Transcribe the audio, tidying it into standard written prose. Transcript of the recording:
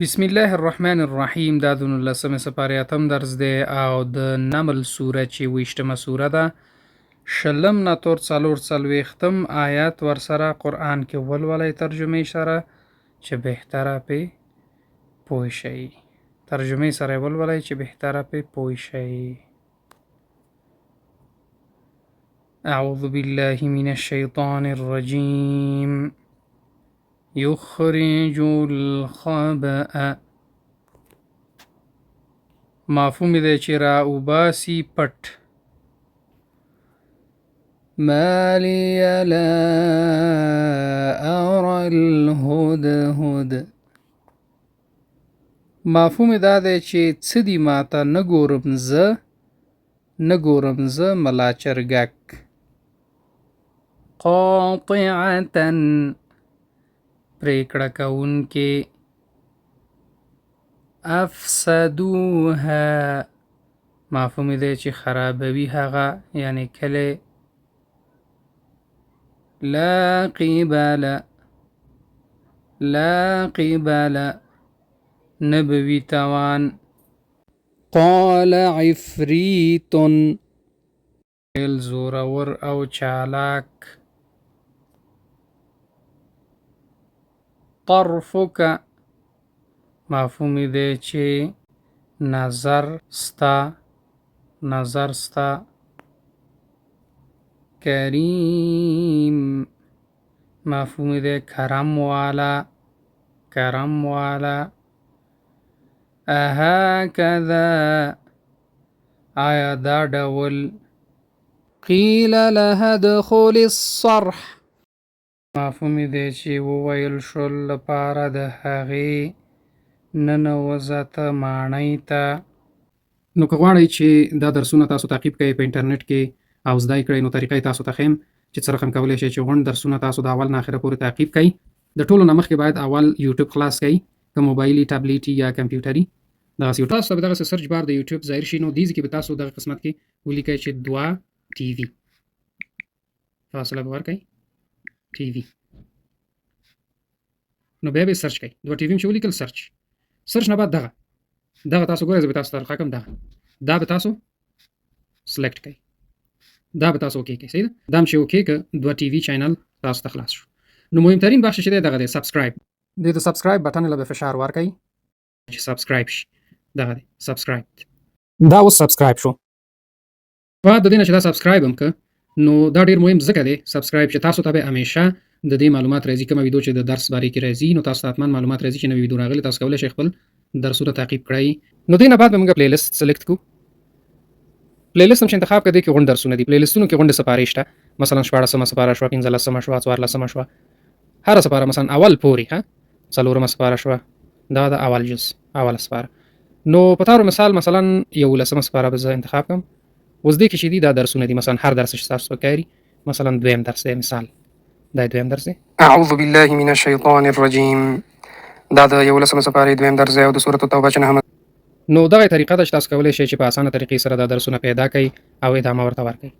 بسم الله الرحمن الرحیم. دا د 19 سپارې اتم درس دی او د نمل سوره چې 20مه سوره ده، شلم نه تر 440م آیات ورسره قرآن کې ولولئ ترجمې سره چې بهتره پې پوه شئ. ترجمې سره یې ولولئ چې بهتره پې پوه شئ. اعوذ بالله من الشیطان الرجیم. یخرج الخبأ، مفهوم دی چې را اوباسي پټ. ما لي لا أرى الهدهد، مفهوم دا دی چې څه دي ماته نه ګورم زه ملا چرګک. قاطعة، پریکړه کوونکې. افسدوها، مفهوم دی چې خرابوي هغه، یعنی کله. لا قبل، نبوي توان. قال عفریت، زورور او چالاک. طرفک، مفهوم دی چې نظر ستا. کریم، مفهوم دی کرم والا. اهکذا، آیا دا ډول. قیل لها ادخل الصرح، مفهوم دی چې وویل شول لپاره د هغې ننوځه ته ماڼۍ ته. نو که غواړئ چې دا درسونه تاسو تعقیب کړئ په انټرنیټ کې او زده یې کړئ، نو طریقه یې تاسو ته ښیم چې څه رقم کولی شئ چې غونډ درسونه تاسو د اول نه اخره پورې تعقیب کړئ. د ټولو نه مخکې باید اول یوټیوب خلاص کړئ، که موبایلي، ټابلیټي یا کمپیوټري. دغسې تاسو ته به دغسې سرچ بار د یوټیوب ظاهر شي، نو دې ځای کې به تاسو دغه قسمت کې ولیکئ چې 2 ټي وي، فاصله به ورکئ ټي وي. نو بیا به سرچ کوئ 2 ټي وي چې ولیکل، سرچ نه بعد دغه تاسو ګورئ، زه به تاسو ته راښه کړم. دا به تاسو سلیکټ کړئ، دا به تاسو اوکې کړئ. صحیح ده. دا هم چې اوکې که 2 ټي وي چینل تاسو ته خلاص شو. نو مهمترین بخش چې دی دغه دی، سبسکرایب. د سبسکرایب بټن له به فشار ورکړئ چې سبسکرایب شي. دغه دی سبسکرایب. دا اوس سبسکرایب شو. بعد د دې نه چې دا سبسکرایب هم که، نو دا ډیر مهم ځکه دی سبسکرایب چې تاسو ته به همیشه د دې معلومات راځي. کومه ویډیو چې د درس باره کې راځي، نو تاسو ته حتما معلومات راځي چې نوې ویډیو راغلې، تاسو کولی شئ خپل درسونه تعقیب کړئ. نو دې نه بعد به موږ پلی لیست سلیکټ کړو. پلی لیست هم چې انتخاب کړئ، کې غونډ درسونه دي. پلی لیستونو کې غونډې سپارې شته، مثلا 14مه سپاره شوه، 15مه شوه، 14مه شوه، هره سپاره مثلا اول پورې 4مه سپاره شوه، دا د اول جز اوله سپاره. نو په طور مثال مثلا 11مه سپاره به زه انتخاب کړم. اوس دې کې چې دي دا درسونه دي، مثلا هر درس چې تاسو وکاري، مثلا دویم درس دی، مثال دا دویم درس دی. اعوذ بالله من الشیطان الرجیم، دا د 11مه سپارې دویم درس دی او د سورۃ التوبه چې 9مه. نو دغه طریقه ده چې تاسو کولی شئ چې په اسانه طریقې سره دا درسونه پیدا کړئ او ادامه ورته ورکړئ.